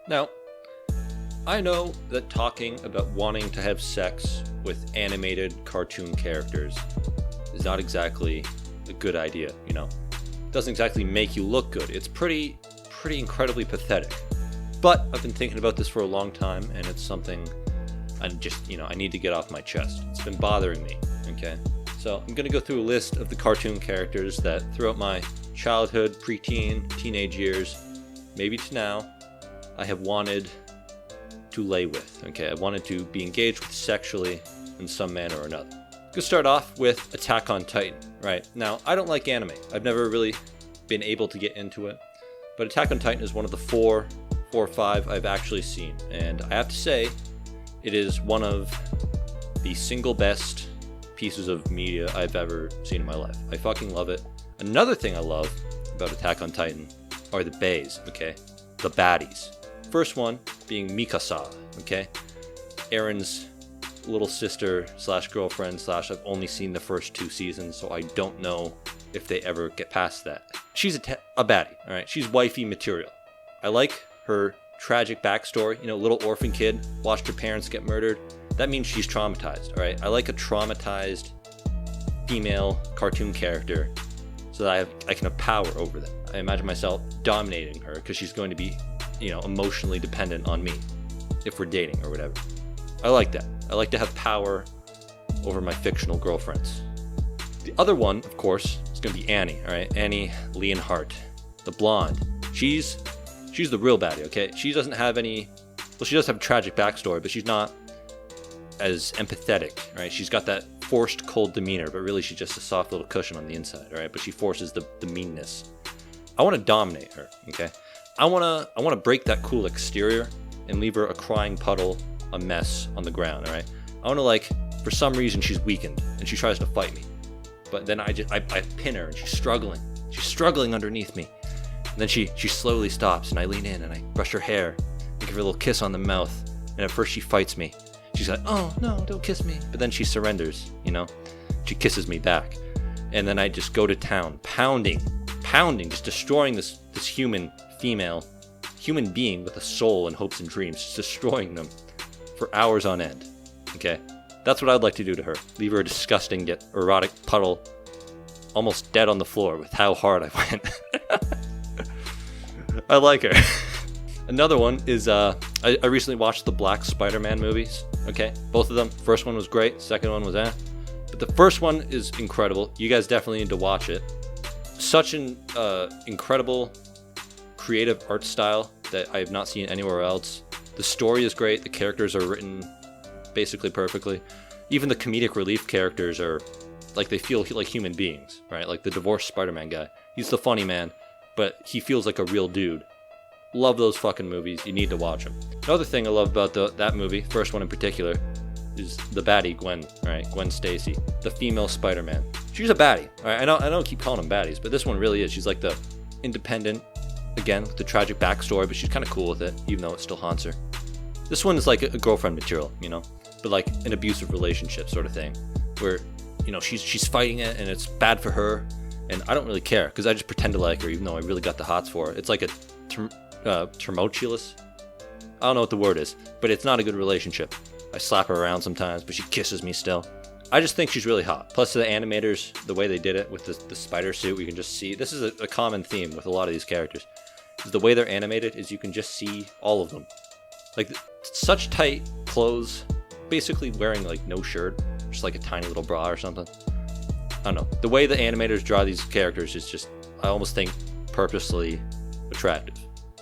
Now, I know that talking about wanting to have sex with animated cartoon characters is not exactly a good idea, you know. It doesn't exactly make you look good. It's pretty incredibly pathetic. But I've been thinking about this for a long time, and it's something I need to get off my chest. It's been bothering me, okay? So I'm going to go through a list of the cartoon characters that throughout my childhood, preteen, teenage years, maybe to now, I have wanted to lay with, okay? I wanted to be engaged with sexually in some manner or another. I'm going to start off with Attack on Titan, right? Now, I don't like anime. I've never really been able to get into it, but Attack on Titan is one of the four or five I've actually seen, and I have to say, it is one of the single best pieces of media I've ever seen in my life. I fucking love it. Another thing I love about Attack on Titan are the baes, okay? The baddies. First one being Mikasa, okay? Aaron's little sister slash girlfriend slash I've only seen the first 2 seasons, so I don't know if they ever get past that. She's a baddie, all right? She's wifey material. I like her tragic backstory. You know, little orphan kid, watched her parents get murdered. That means she's traumatized, all right? I like a traumatized female cartoon character so that I can have power over them. I imagine myself dominating her because she's going to be, you know, emotionally dependent on me if we're dating or whatever. I like that. I like to have power over my fictional girlfriends. The other one, of course, is going to be Annie, all right? Annie Leonhardt, the blonde. She's the real baddie, okay? She doesn't have any... Well, she does have a tragic backstory, but she's not as empathetic, right? She's got that forced cold demeanor, but really she's just a soft little cushion on the inside, all right? But she forces the meanness. I want to dominate her, okay? I want to break that cool exterior and leave her a crying puddle, a mess on the ground, all right? I want to, like, for some reason she's weakened and she tries to fight me. But then I pin her and she's struggling. She's struggling underneath me. And then she slowly stops and I lean in and I brush her hair and give her a little kiss on the mouth. And at first she fights me. She's like, oh no, don't kiss me. But then she surrenders, you know? She kisses me back. And then I just go to town, pounding, just destroying this human being with a soul and hopes and dreams, just destroying them for hours on end, okay? That's what I'd like to do to her. Leave her a disgusting yet erotic puddle, almost dead on the floor with how hard I went. I like her. Another one is, I recently watched the Black Spider-Man movies, okay? Both of them. First one was great, second one was But the first one is incredible. You guys definitely need to watch it. Such an incredible creative art style that I have not seen anywhere else. The story is great. The characters are written basically perfectly. Even the comedic relief characters are like, they feel like human beings, right? Like the divorced Spider-Man guy. He's the funny man, but he feels like a real dude. Love those fucking movies. You need to watch them. Another thing I love about that movie, first one in particular, is the baddie Gwen, right? Gwen Stacy, the female Spider-Man. She's a baddie. All right? I don't keep calling them baddies, but this one really is. She's like the independent, again, with the tragic backstory, but she's kind of cool with it, even though it still haunts her. This one is like a girlfriend material, you know, but like an abusive relationship sort of thing, where, you know, she's fighting it and it's bad for her, and I don't really care because I just pretend to like her, even though I really got the hots for her. It's like a tumultuous. I don't know what the word is, but it's not a good relationship. I slap her around sometimes, but she kisses me still. I just think she's really hot. Plus the animators, the way they did it with the spider suit, we can just see, this is a common theme with a lot of these characters, is the way they're animated is you can just see all of them. Like, such tight clothes, basically wearing like no shirt, just like a tiny little bra or something. I don't know. The way the animators draw these characters is just, I almost think, purposely attractive.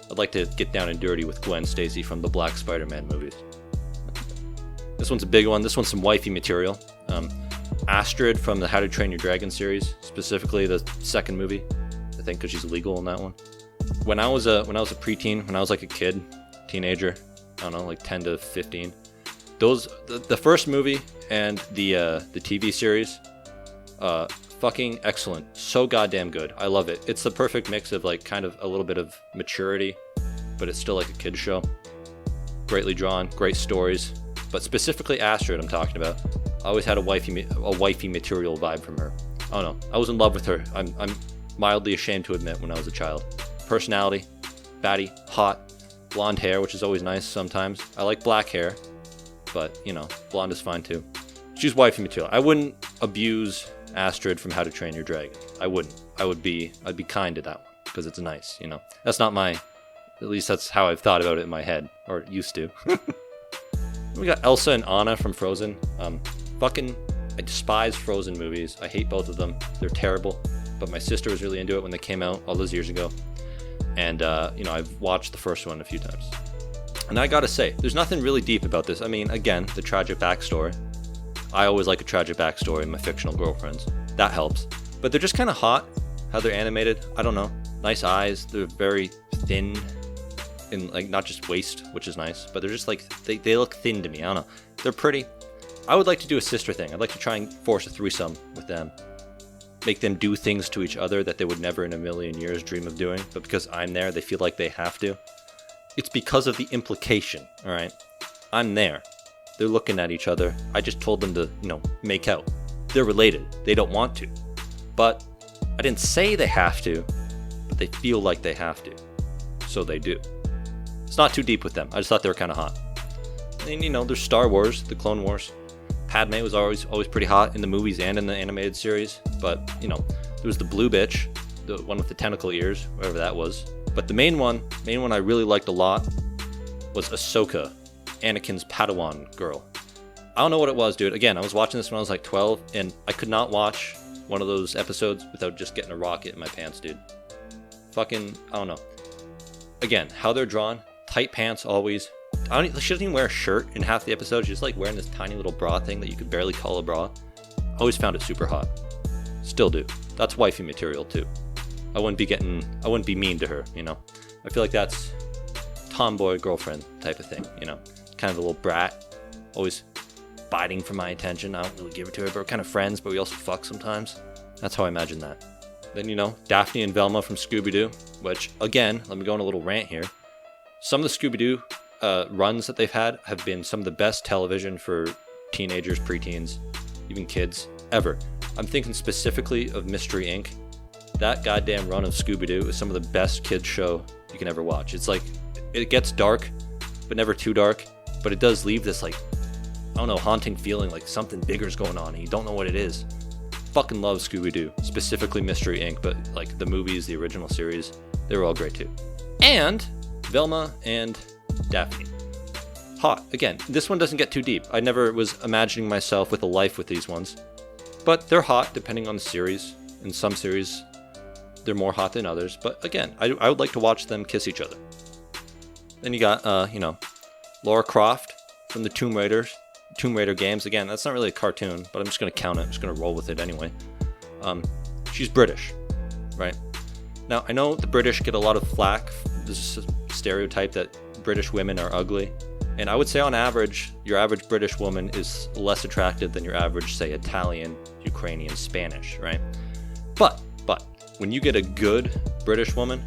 I'd like to get down and dirty with Gwen Stacy from the Black Spider-Man movies. This one's a big one. This one's some wifey material. Astrid from the How to Train Your Dragon series, specifically the second movie, I think, because she's illegal in that one. When I was a preteen, when I was like a kid, teenager, I don't know, like 10 to 15, the first movie and the TV series, fucking excellent. So goddamn good. I love it. It's the perfect mix of like kind of a little bit of maturity, but it's still like a kid's show. Greatly drawn, great stories. But specifically Astrid I'm talking about. I always had a wifey material vibe from her. I don't know. I was in love with her. I'm mildly ashamed to admit when I was a child. Personality, baddie, hot, blonde hair, which is always nice sometimes. I like black hair, but, you know, blonde is fine too. She's wifey material. I wouldn't abuse Astrid from How to Train Your Dragon. I wouldn't. I'd be kind to that one, because it's nice, you know. That's not my, at least that's how I've thought about it in my head, or used to. We got Elsa and Anna from Frozen. I despise Frozen movies. I hate both of them. They're terrible. But my sister was really into it when they came out all those years ago. And, you know, I've watched the first one a few times. And I gotta say, there's nothing really deep about this. I mean, again, the tragic backstory. I always like a tragic backstory in my fictional girlfriends. That helps. But they're just kind of hot, how they're animated. I don't know. Nice eyes. They're very thin. And, like, not just waist, which is nice. But they're just, like, they look thin to me. I don't know. They're pretty. I would like to do a sister thing. I'd like to try and force a threesome with them. Make them do things to each other that they would never in a million years dream of doing. But because I'm there, they feel like they have to. It's because of the implication, alright? I'm there. They're looking at each other. I just told them to, you know, make out. They're related. They don't want to. But I didn't say they have to, but they feel like they have to. So they do. It's not too deep with them. I just thought they were kind of hot. And, you know, there's Star Wars, the Clone Wars. Padme was always pretty hot in the movies and in the animated series. But, you know, there was the blue bitch, the one with the tentacle ears, whatever that was. But the main one I really liked a lot was Ahsoka, Anakin's Padawan girl. I don't know what it was, dude. Again, I was watching this when I was like 12, and I could not watch one of those episodes without just getting a rocket in my pants, dude. Fucking, I don't know. Again, how they're drawn, tight pants always. She doesn't even wear a shirt in half the episode. She's just like wearing this tiny little bra thing that you could barely call a bra. Always found it super hot. Still do. That's wifey material too. I wouldn't be mean to her, you know. I feel like that's tomboy girlfriend type of thing, you know. Kind of a little brat, always biting for my attention. I don't really give it to her, but we're kind of friends, but we also fuck sometimes. That's how I imagine that. Then, you know, Daphne and Velma from ScoobyDoo, which, again, let me go on a little rant here. Some of the ScoobyDoo runs that they've had have been some of the best television for teenagers, preteens, even kids, ever. I'm thinking specifically of Mystery Inc. That goddamn run of ScoobyDoo is some of the best kids show you can ever watch. It's like, it gets dark, but never too dark, but it does leave this, like, I don't know, haunting feeling like something bigger's going on and you don't know what it is. Fucking love Scooby-Doo, specifically Mystery Inc., but like the movies, the original series, they were all great too. And Velma and Daphne. Hot. Again, this one doesn't get too deep. I never was imagining myself with a life with these ones. But they're hot depending on the series. In some series, they're more hot than others. But again, I would like to watch them kiss each other. Then you got, you know, Lara Croft from the Tomb Raider games. Again, that's not really a cartoon, but I'm just going to count it. I'm just going to roll with it anyway. She's British, right? Now, I know the British get a lot of flack. There's a stereotype that British women are ugly. And I would say on average, your average British woman is less attractive than your average, say, Italian, Ukrainian, Spanish, right? But, when you get a good British woman,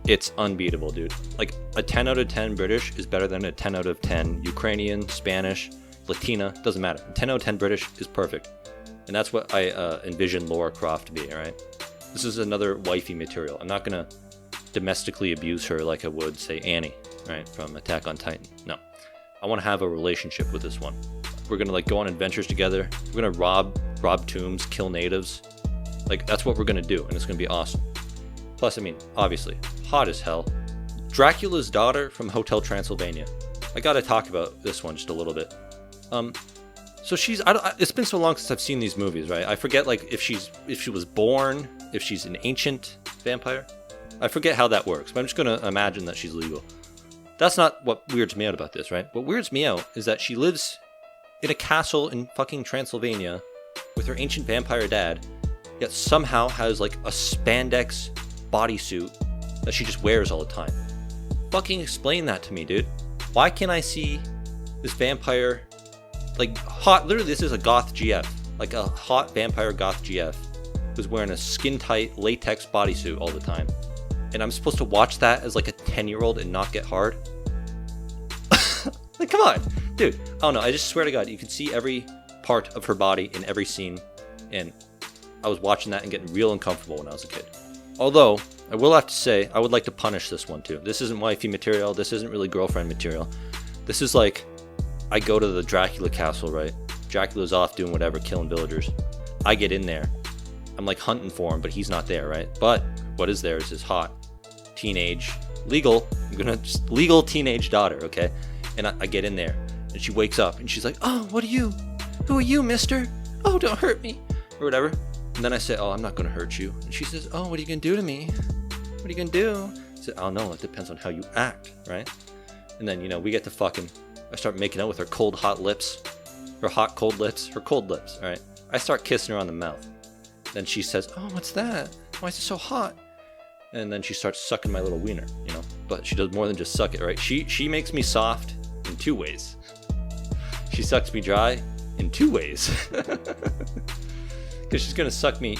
it's unbeatable, dude. Like, a 10 out of 10 British is better than a 10 out of 10 Ukrainian, Spanish, Latina, doesn't matter. 10 out of 10 British is perfect. And that's what I envision Lara Croft to be, alright? This is another wifey material. I'm not gonna domestically abuse her like I would, say, Annie, right, from Attack on Titan. No. I want to have a relationship with this one. We're gonna, like, go on adventures together. We're gonna rob tombs, kill natives. Like, that's what we're gonna do, and it's gonna be awesome. Plus, I mean, obviously, hot as hell. Dracula's daughter from Hotel Transylvania. I gotta talk about this one just a little bit. So she's, it's been so long since I've seen these movies, right? I forget, like, if she was born, if she's an ancient vampire. I forget how that works, but I'm just gonna imagine that she's legal. That's not what weirds me out about this, right? What weirds me out is that she lives in a castle in fucking Transylvania with her ancient vampire dad, yet somehow has, like, a spandex bodysuit that she just wears all the time. Fucking explain that to me, dude. Why can't I see this vampire, like, hot, literally this is a goth GF, like a hot vampire goth GF who's wearing a skin-tight latex bodysuit all the time, and I'm supposed to watch that as like a 10-year-old and not get hard? Like, come on, dude. I don't know, I just swear to God, you can see every part of her body in every scene, and I was watching that and getting real uncomfortable when I was a kid. Although, I will have to say, I would like to punish this one too. This isn't wifey material. This isn't really girlfriend material. This is like, I go to the Dracula castle, right? Dracula's off doing whatever, killing villagers. I get in there. I'm like hunting for him, but he's not there, right? But what is there is his hot teenage, legal teenage daughter, okay? And I get in there, and she wakes up, and she's like, oh, what are you? Who are you, mister? Oh, don't hurt me, or whatever. And then I say, oh, I'm not gonna hurt you. And she says, oh, what are you gonna do to me? What are you gonna do? I said, oh no, it depends on how you act, right? And then, we get to fucking, I start making out with her cold, hot lips. Her hot, cold lips. Her cold lips, all right? I start kissing her on the mouth. Then she says, oh, what's that? Why is it so hot? And then she starts sucking my little wiener, But she does more than just suck it, right? She makes me soft in 2 ways. She sucks me dry in 2 ways. Because she's going to suck me,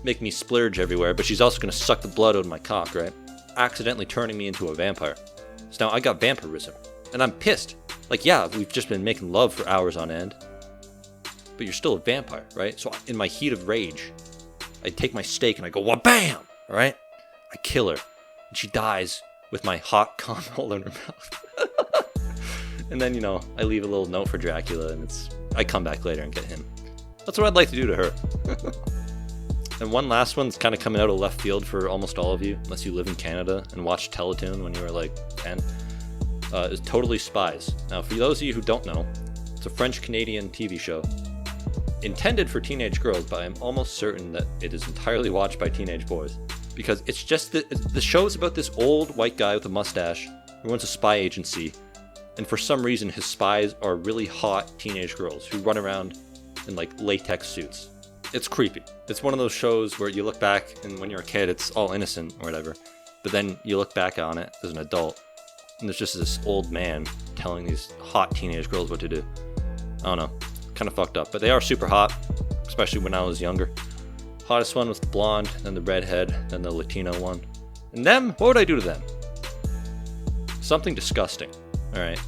make me splurge everywhere, but she's also going to suck the blood out of my cock, right? Accidentally turning me into a vampire. So now I got vampirism, and I'm pissed. Like, yeah, we've just been making love for hours on end, but you're still a vampire, right? So in my heat of rage, I take my steak and I go, wha-bam! All right? I kill her, and she dies with my hot cum all in her mouth. And then, I leave a little note for Dracula, and I come back later and get him. That's what I'd like to do to her. And one last one that's kind of coming out of left field for almost all of you, unless you live in Canada and watched Teletoon when you were like 10, is Totally Spies. Now, for those of you who don't know, it's a French-Canadian TV show intended for teenage girls, but I'm almost certain that it is entirely watched by teenage boys. Because it's just the show's about this old white guy with a mustache who runs a spy agency, and for some reason his spies are really hot teenage girls who run around in like latex suits. It's creepy. It's one of those shows where you look back and when you're a kid it's all innocent or whatever, but then you look back on it as an adult and there's just this old man telling these hot teenage girls what to do. I don't know, kind of fucked up, but they are super hot, especially when I was younger. Hottest one was the blonde, then the redhead, then the Latino one. And them, what would I do to them? Something disgusting. Alright.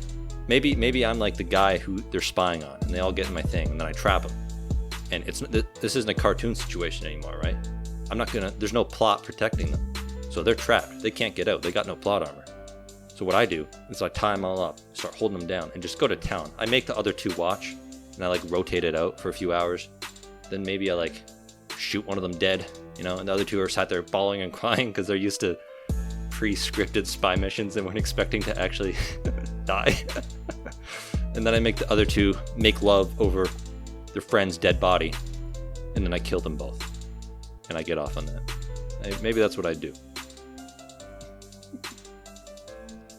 Maybe I'm like the guy who they're spying on, and they all get in my thing, and then I trap them. And this isn't a cartoon situation anymore, right? There's no plot protecting them. So they're trapped. They can't get out. They got no plot armor. So what I do is I tie them all up, start holding them down, and just go to town. I make the other two watch, and I like rotate it out for a few hours. Then maybe I like shoot one of them dead, and the other two are sat there bawling and crying because they're used to pre-scripted spy missions and weren't expecting to actually die. And then I make the other two make love over their friend's dead body, and then I kill them both, and I get off on that. Maybe that's what I'd do.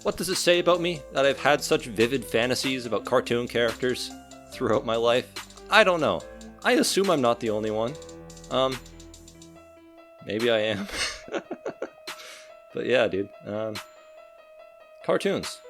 What does it say about me that I've had such vivid fantasies about cartoon characters throughout my life? I don't know. I assume I'm not the only one. Maybe I am. But yeah, dude. Cartoons.